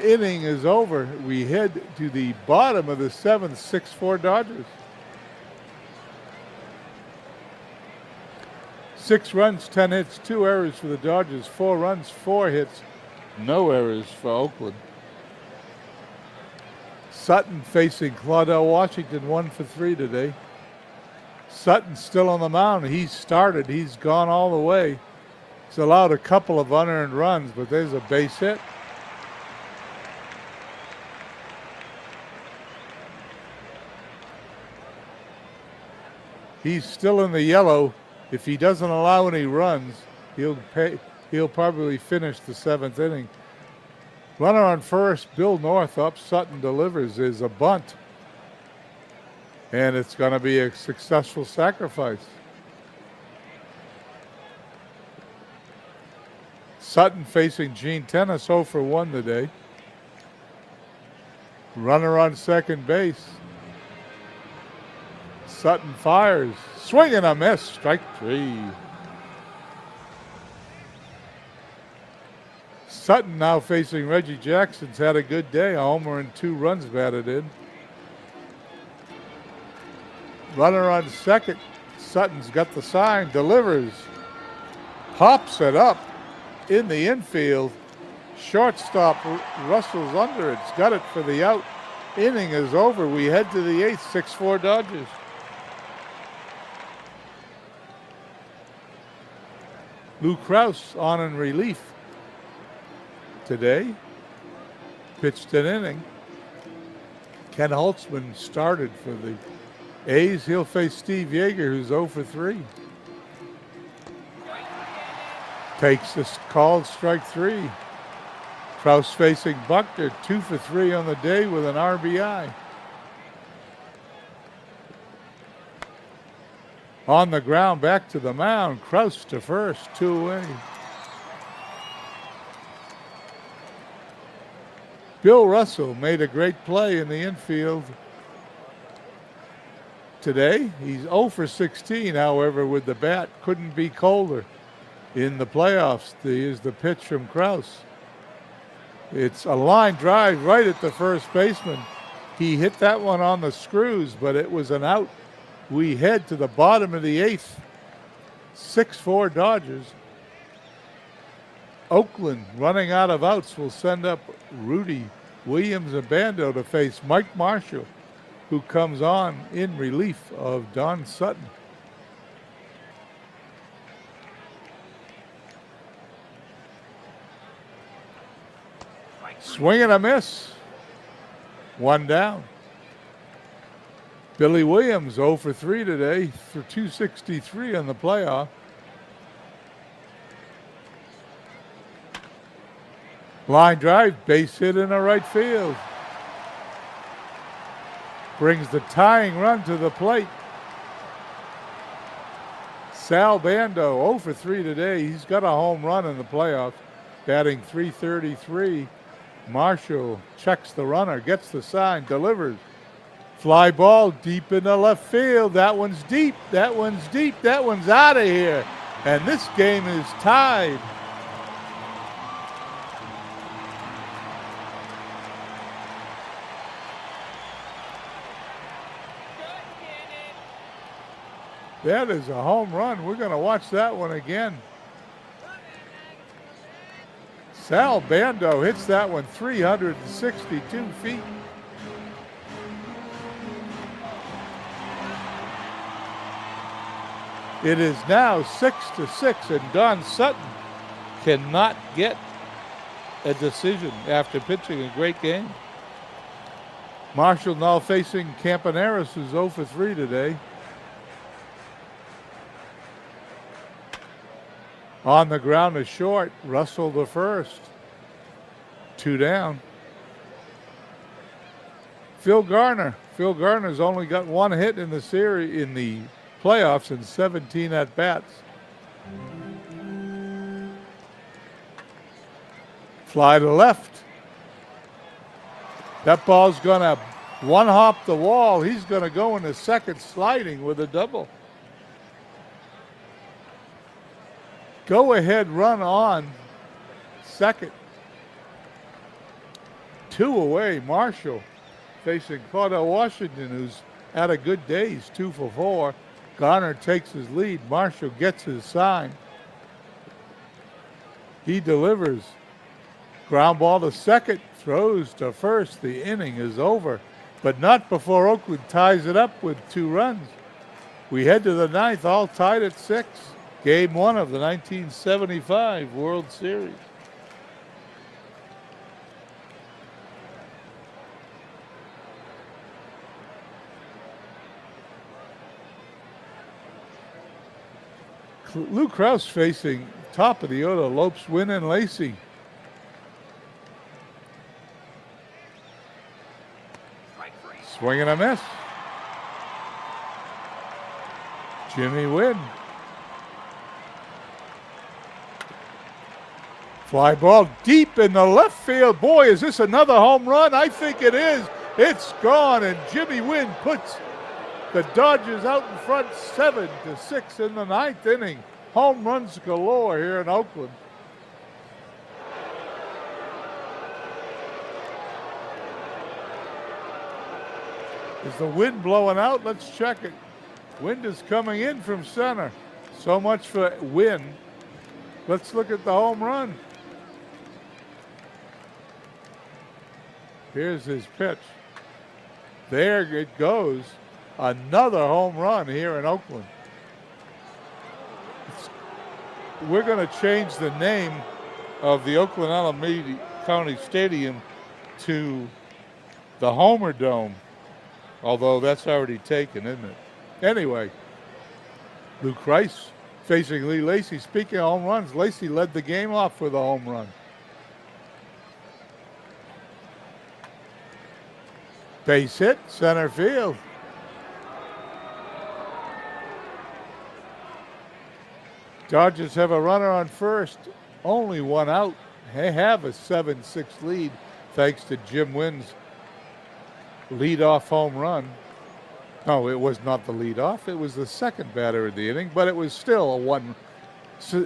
Inning is over. We head to the bottom of the 7th, 6-4 Dodgers. 6 runs, 10 hits, 2 errors for the Dodgers. 4 runs, 4 hits, no errors for Oakland. Sutton facing Claudell Washington, 1 for 3 today. Sutton's still on the mound. He started. He's gone all the way. He's allowed a couple of unearned runs, but there's a base hit. He's still in the yellow. If he doesn't allow any runs, he'll probably finish the 7th inning. Runner on first, Bill North up. Sutton delivers. Is a bunt. And it's going to be a successful sacrifice. Sutton facing Gene Tennis, 0 for 1 today. Runner on second base. Sutton fires. Swing and a miss. Strike 3. Sutton now facing Reggie Jackson's had a good day. A homer and 2 runs batted in. Runner on second. Sutton's got the sign. Delivers. Pops it up in the infield. Shortstop Russell's under it. It's got it for the out. Inning is over. We head to the 8th, 6-4 Dodgers. Lou Kraus on in relief today. Pitched an inning. Ken Holtzman started for the A's. He'll face Steve Yeager, who's 0 for 3. Takes this called strike 3. Kraus facing Buckner, 2 for 3 on the day with an RBI. On the ground, back to the mound. Kraus to first, 2 away. Bill Russell made a great play in the infield today. He's 0 for 16, however, with the bat. Couldn't be colder in the playoffs. Here's the pitch from Kraus. It's a line drive right at the first baseman. He hit that one on the screws, but it was an out. We head to the bottom of the 8th. 6-4 Dodgers. Oakland, running out of outs, will send up Rudy Williams and Bando to face Mike Marshall, who comes on in relief of Don Sutton. Swing and a miss. 1 down. Billy Williams 0 for 3 today for 263 on the playoff. Line drive, base hit in the right field. Brings the tying run to the plate. Sal Bando 0 for 3 today. He's got a home run in the playoffs, batting .333. Marshall checks the runner, gets the sign, delivers. Fly ball deep in the left field. That one's deep. That one's deep. That one's out of here. And this game is tied. That is a home run. We're going to watch that one again. Sal Bando hits that one 362 feet. It is now 6-6, and Don Sutton cannot get a decision after pitching a great game. Marshall now facing Campaneris, who's 0 for 3 today. On the ground is short. Russell the first. 2 down. Phil Garner. Phil Garner's only got 1 hit in the series in the playoffs and 17 at bats. Fly to left. That ball's gonna one hop the wall. He's gonna go into second sliding with a double. Go ahead run on second. 2 away. Marshall facing Cordell Washington, who's had a good day. He's 2 for 4. Garner takes his lead. Marshall gets his sign. He delivers. Ground ball to second, throws to first. The inning is over, but not before Oakland ties it up with 2 runs. We head to the 9th, all tied at 6. Game 1 of the 1975 World Series. Lou Krause facing top of the order, Lopes, Wynn, and Lacey. Swing and a miss. Jimmy Wynn. Fly ball deep in the left field. Boy, is this another home run? I think it is. It's gone, and Jimmy Wynn puts the Dodgers out in front 7-6 in the 9th inning. Home runs galore here in Oakland. Is the wind blowing out? Let's check it. Wind is coming in from center. So much for wind. Let's look at the home run. Here's his pitch. There it goes. Another home run here in Oakland. We're going to change the name of the Oakland Alameda County Stadium to the Homer Dome, although that's already taken, isn't it? Anyway, Lou Kreis facing Lee Lacey. Speaking of home runs, Lacey led the game off with a home run. Base hit, center field. Dodgers have a runner on first, only 1 out. They have a 7-6 lead thanks to Jim Wynn's leadoff home run. No, it was not the leadoff. It was the second batter of the inning, but it was still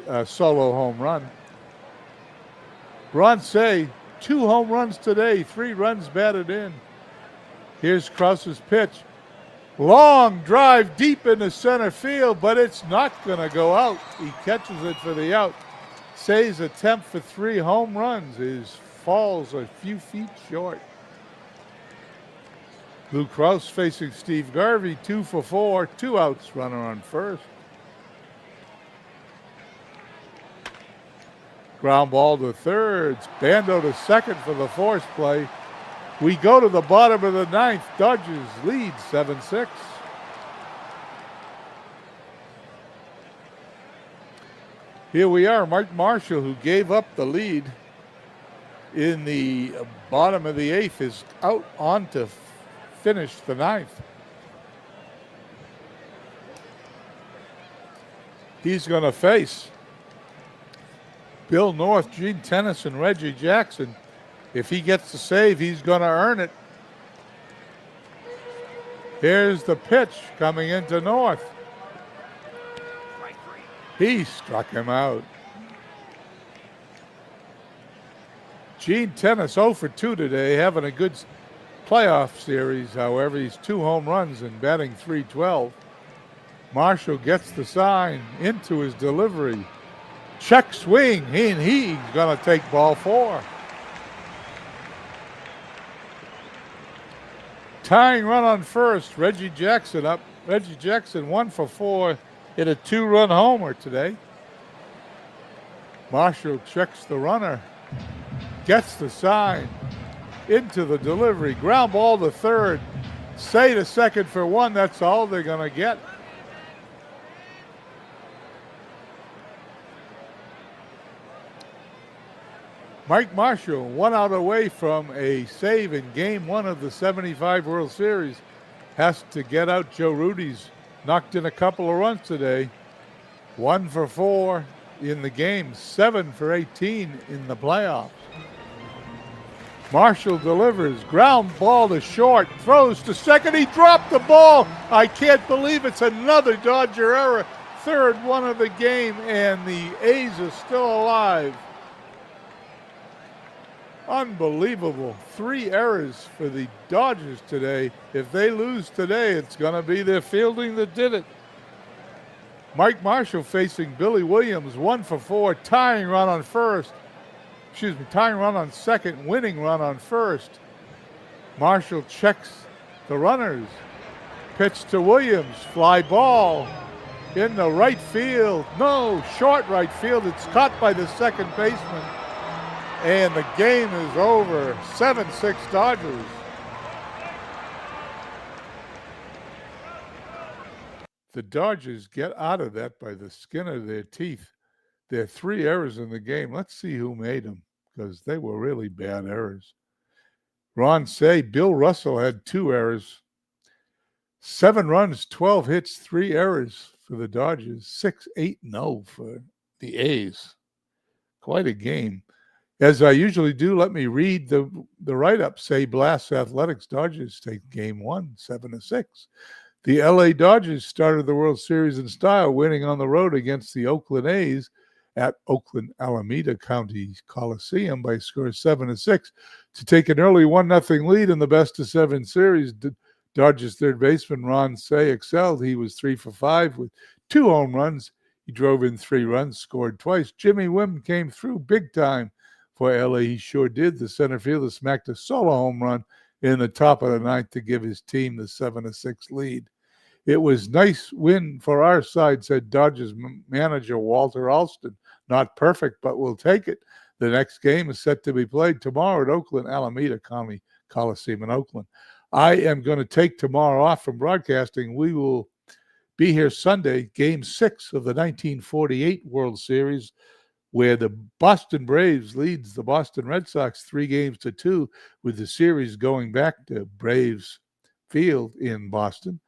a solo home run. Ron Cey, 2 home runs today, 3 runs batted in. Here's Krause's pitch. Long drive deep into center field, but it's not going to go out. He catches it for the out. Cey's attempt for 3 home runs falls a few feet short. Lou Krause facing Steve Garvey, 2 for 4, 2 outs, runner on first. Ground ball to third. Bando to second for the force play. We go to the bottom of the 9th. Dodgers lead 7-6. Here we are. Mike Marshall, who gave up the lead in the bottom of the 8th, is out on to finish the 9th. He's going to face Bill North, Gene Tennyson, Reggie Jackson. If he gets the save, he's going to earn it. Here's the pitch coming into North. He struck him out. Gene Tennis 0 for 2 today, having a good playoff series. However, he's 2 home runs and batting .312. Marshall gets the sign into his delivery. Check swing. He's going to take ball 4. Tying run on first. Reggie Jackson up. Reggie Jackson 1 for 4. Hit a 2-run homer today. Marshall checks the runner. Gets the sign. into the delivery. Ground ball to third. Say to second for one. That's all they're going to get. Mike Marshall, 1 out away from a save in Game 1 of the 75 World Series. Has to get out. Joe Rudy's knocked in a couple of runs today. 1 for 4 in the game, 7 for 18 in the playoffs. Marshall delivers, ground ball to short, throws to second. He dropped the ball. I can't believe it's another Dodger error. Third one of the game, and the A's are still alive. Unbelievable. 3 errors for the Dodgers today. If they lose today, it's going to be their fielding that did it. Mike Marshall facing Billy Williams, 1 for 4, tying run on first. Tying run on second, winning run on first. Marshall checks the runners. Pitch to Williams, fly ball in the right field. No, short right field. It's caught by the second baseman. And the game is over. 7-6 Dodgers. The Dodgers get out of that by the skin of their teeth. There are 3 errors in the game. Let's see who made them, because they were really bad errors. Ron Cey, Bill Russell had 2 errors. 7 runs, 12 hits, 3 errors for the Dodgers. 6-8-0 for the A's. Quite a game. As I usually do, let me read the write-up. Cey Blasts Athletics Dodgers take Game 1, 7-6. The LA Dodgers started the World Series in style, winning on the road against the Oakland A's at Oakland Alameda County Coliseum by a score of 7-6 to take an early 1-0 lead in the best-of-7 series. Dodgers third baseman Ron Cey excelled. He was 3 for 5 with 2 home runs. He drove in 3 runs, scored twice. Jimmy Wynn came through big time for LA. He sure did. The center fielder smacked a solo home run in the top of the 9th to give his team the 7-6 lead. It was nice win for our side, said Dodgers manager Walter Alston. Not perfect, but we'll take it. The next game is set to be played tomorrow at Oakland Alameda County Coliseum in Oakland. I am going to take tomorrow off from broadcasting. We will be here Sunday, Game 6 of the 1948 World Series, where the Boston Braves leads the Boston Red Sox 3-2, with the series going back to Braves Field in Boston.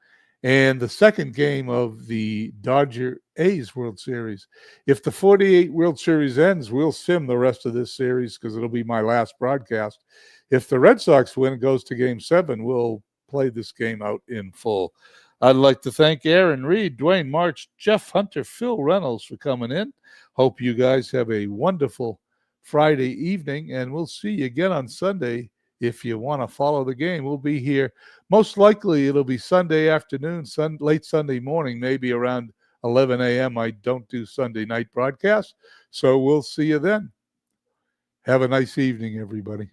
And the second game of the Dodger A's World Series. If the 48 World Series ends, we'll sim the rest of this series because it'll be my last broadcast. If the Red Sox win, it goes to Game 7, we'll play this game out in full. I'd like to thank Aaron Reed, Dwayne March, Jeff Hunter, Phil Reynolds for coming in. Hope you guys have a wonderful Friday evening, and we'll see you again on Sunday. If you want to follow the game, we'll be here. Most likely it'll be Sunday afternoon, late Sunday morning, maybe around 11 a.m. I don't do Sunday night broadcasts, so we'll see you then. Have a nice evening, everybody.